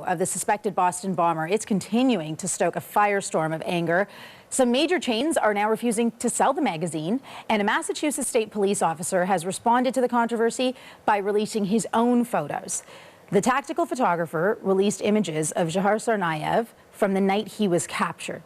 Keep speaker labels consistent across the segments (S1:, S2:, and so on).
S1: video of the suspected Boston bomber, it's continuing to stoke a firestorm of anger. Some major chains are now refusing to sell the magazine, and a Massachusetts state police officer has responded to the controversy by releasing his own photos. The tactical photographer released images of Jahar Tsarnaev from the night he was captured.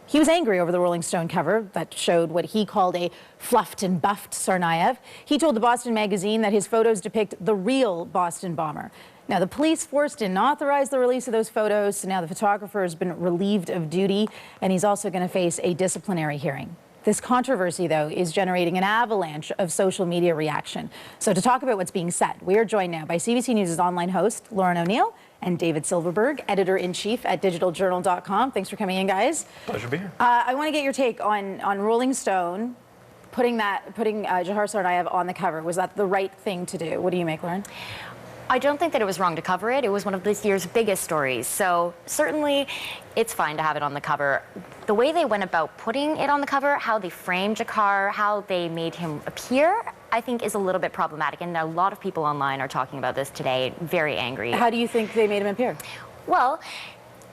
S1: He was angry over the Rolling Stone cover that showed what he called a fluffed and buffed Tsarnaev. He told the Boston magazine that his photos depict the real Boston bomber. Now, the police force didn't authorize the release of those photos, so now the photographer has been relieved of duty, and he's also going to face a disciplinary hearing. This controversy, though, is generating an avalanche of social media reaction. So to talk about what's being said, we are joined now by CBC News' online host, Lauren O'Neill, and David Silverberg, editor-in-chief at digitaljournal.com. Thanks for coming in, guys.
S2: Pleasure to be here.
S1: I want to get your take on Rolling Stone putting Jahar Tsarnaev on the cover. Was that the right thing to do? What do you make, Lauren?
S3: I don't think that it was wrong to cover it. It was one of this year's biggest stories. So certainly it's fine to have it on the cover. The way they went about putting it on the cover, how they framed Jahar, how they made him appear, I think is a little bit problematic. And a lot of people online are talking about this today, very angry.
S1: How do you think they made him appear?
S3: Well,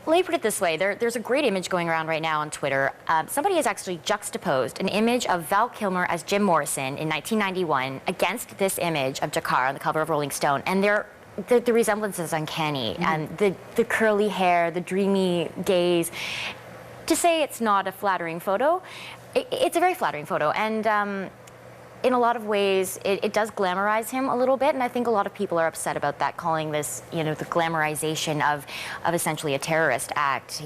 S3: let me put it this way. There's a great image going around right now on Twitter. Somebody has actually juxtaposed an image of Val Kilmer as Jim Morrison in 1991 against this image of Jahar on the cover of Rolling Stone. And the resemblance is uncanny. And the curly hair, the dreamy gaze. To say it's not a flattering photo, it's a very flattering photo. And in a lot of ways, it does glamorize him a little bit, and I think a lot of people are upset about that, calling this, the glamorization of essentially a terrorist act.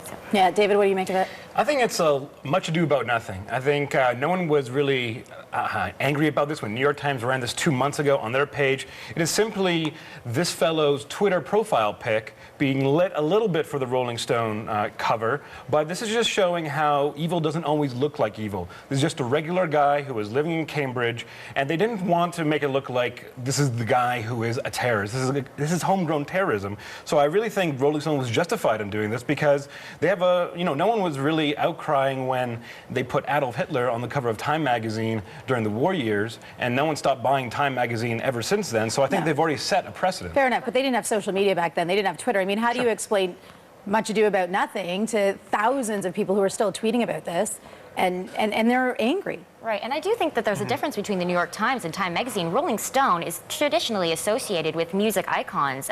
S3: So.
S1: Yeah, David, what do you make of it?
S2: I think it's much ado about nothing. I think no one was really angry about this when New York Times ran this 2 months ago on their page. It is simply this fellow's Twitter profile pic being lit a little bit for the Rolling Stone cover, but this is just showing how evil doesn't always look like evil. This is just a regular guy who was living in Cambridge, and they didn't want to make it look like this is the guy who is a terrorist. This is homegrown terrorism. So I really think Rolling Stone was justified in doing this because they have no one was really outcrying when they put Adolf Hitler on the cover of Time magazine during the war years, and no one stopped buying Time magazine ever since then. So I think they've already set a precedent.
S1: Fair enough, but they didn't have social media back then. They didn't have Twitter. I mean, how do you explain much ado about nothing to thousands of people who are still tweeting about this, and they're angry?
S3: Right, and I do think that there's a difference between the New York Times and Time magazine. Rolling Stone is traditionally associated with music icons,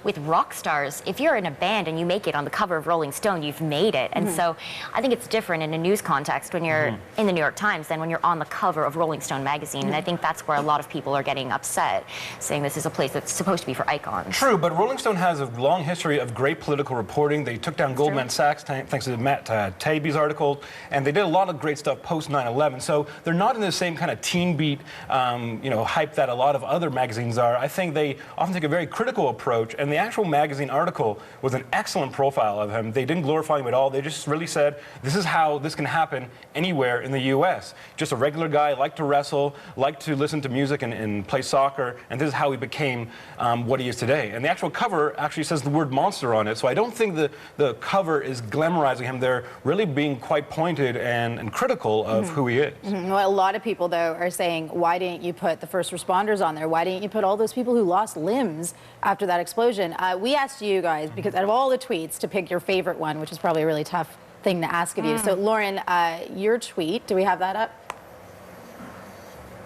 S3: with rock stars. If you're in a band and you make it on the cover of Rolling Stone, you've made it. And so I think it's different in a news context when you're in the New York Times than when you're on the cover of Rolling Stone magazine. And I think that's where a lot of people are getting upset, saying this is a place that's supposed to be for icons.
S2: True, but Rolling Stone has a long history of great political reporting. They took down Goldman Sachs thanks to Matt Taibbi's article, and they did a lot of great stuff post 9/11. So they're not in the same kind of teen beat, hype that a lot of other magazines are. I think they often take a very critical approach, and the actual magazine article was an excellent profile of him. They didn't glorify him at all. They just really said, this is how this can happen anywhere in the U.S. Just a regular guy, liked to wrestle, liked to listen to music and play soccer, and this is how he became what he is today. And the actual cover actually says the word monster on it, so I don't think the cover is glamorizing him. They're really being quite pointed and critical of who he is.
S1: Well, a lot of people, though, are saying, why didn't you put the first responders on there? Why didn't you put all those people who lost limbs after that explosion? We asked you guys, because out of all the tweets, to pick your favorite one, which is probably a really tough thing to ask of you. So, Lauren, your tweet, do we have that up?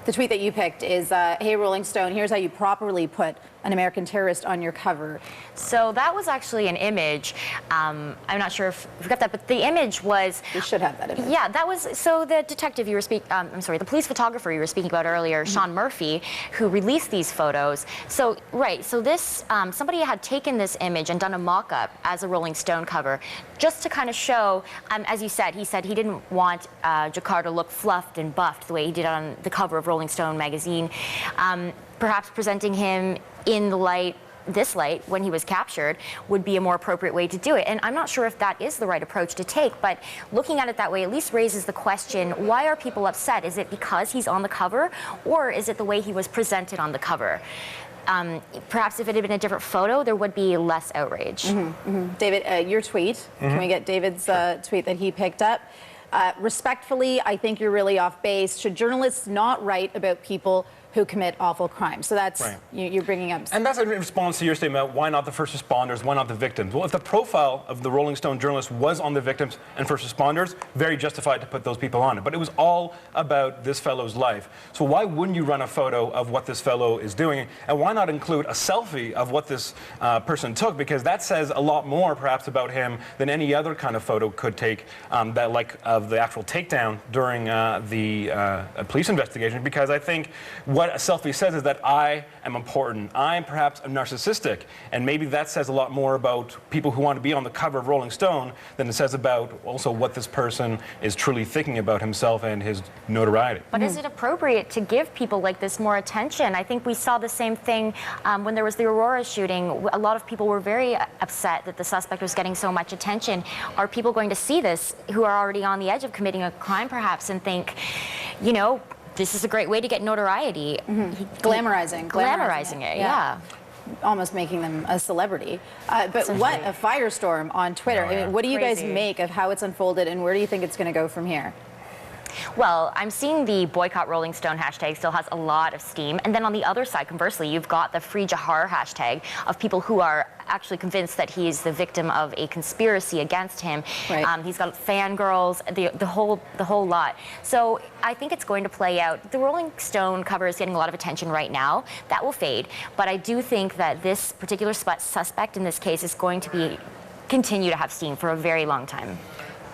S1: The tweet that you picked is, hey, Rolling Stone, here's how you properly put an American terrorist on your cover.
S3: So that was actually an image. I'm not sure if you got that, but the image was...
S1: We should have that image.
S3: Yeah, that was... So the detective you were the police photographer you were speaking about earlier, Sean Murphy, who released these photos. So, right, so this, somebody had taken this image and done a mock-up as a Rolling Stone cover, just to kind of show, as you said, he said he didn't want Jahar to look fluffed and buffed the way he did on the cover of Rolling Stone magazine. Perhaps presenting him in this light when he was captured would be a more appropriate way to do it. And I'm not sure if that is the right approach to take, but looking at it that way at least raises the question, why are people upset? Is it because he's on the cover, or is it the way he was presented on the cover? Perhaps if it had been a different photo, there would be less outrage.
S1: David, your tweet, can we get David's tweet that he picked up? Respectfully, I think you're really off base. Should journalists not write about people who commit awful crimes. So that's,
S2: Right.
S1: you're bringing up.
S2: And that's in response to your statement, why not the first responders, why not the victims? Well, if the profile of the Rolling Stone journalist was on the victims and first responders, very justified to put those people on it. But it was all about this fellow's life. So why wouldn't you run a photo of what this fellow is doing? And why not include a selfie of what this person took? Because that says a lot more, perhaps, about him than any other kind of photo could take, that like of the actual takedown during the police investigation. Because I think what a selfie says is that I am important. I'm perhaps a narcissistic. And maybe that says a lot more about people who want to be on the cover of Rolling Stone than it says about also what this person is truly thinking about himself and his notoriety.
S3: But is it appropriate to give people like this more attention? I think we saw the same thing when there was the Aurora shooting. A lot of people were very upset that the suspect was getting so much attention. Are people going to see this who are already on the edge of committing a crime perhaps and think, you know, this is a great way to get notoriety?
S1: Glamorizing
S3: it, yeah.
S1: Almost making them a celebrity. But what a firestorm on Twitter.
S2: Oh, yeah.
S1: I mean, what do you guys
S3: Crazy.
S1: make of how it's unfolded, and where do you think it's going to go from here?
S3: Well, I'm seeing the boycott Rolling Stone hashtag still has a lot of steam. And then on the other side, conversely, you've got the Free Jahar hashtag of people who are actually convinced that he is the victim of a conspiracy against him.
S1: Right.
S3: He's got fangirls, the whole lot. So I think it's going to play out. The Rolling Stone cover is getting a lot of attention right now. That will fade. But I do think that this particular suspect in this case is going to continue to have steam for a very long time.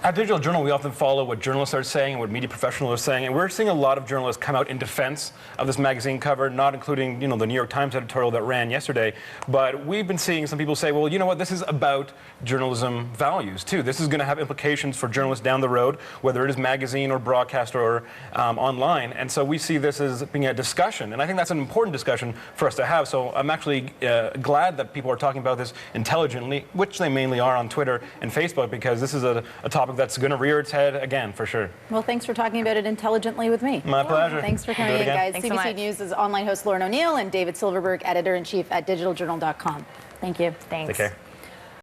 S2: At Digital Journal, we often follow what journalists are saying and what media professionals are saying, and we're seeing a lot of journalists come out in defense of this magazine cover, not including, you know, the New York Times editorial that ran yesterday. But we've been seeing some people say, well, you know what, this is about journalism values, too. This is going to have implications for journalists down the road, whether it is magazine or broadcast or online. And so we see this as being a discussion, and I think that's an important discussion for us to have. So I'm actually glad that people are talking about this intelligently, which they mainly are on Twitter and Facebook, because this is a topic that's going to rear its head again, for sure.
S1: Well, thanks for talking about it intelligently with me.
S2: My pleasure.
S1: Thanks for
S2: We'll do
S1: coming
S2: it
S1: in,
S2: again.
S1: guys.
S3: Thanks so
S1: CBC
S3: much.
S1: News' online host Lauren O'Neill and David Silverberg, editor-in-chief at digitaljournal.com. Thank you.
S3: Thanks.
S2: Take care.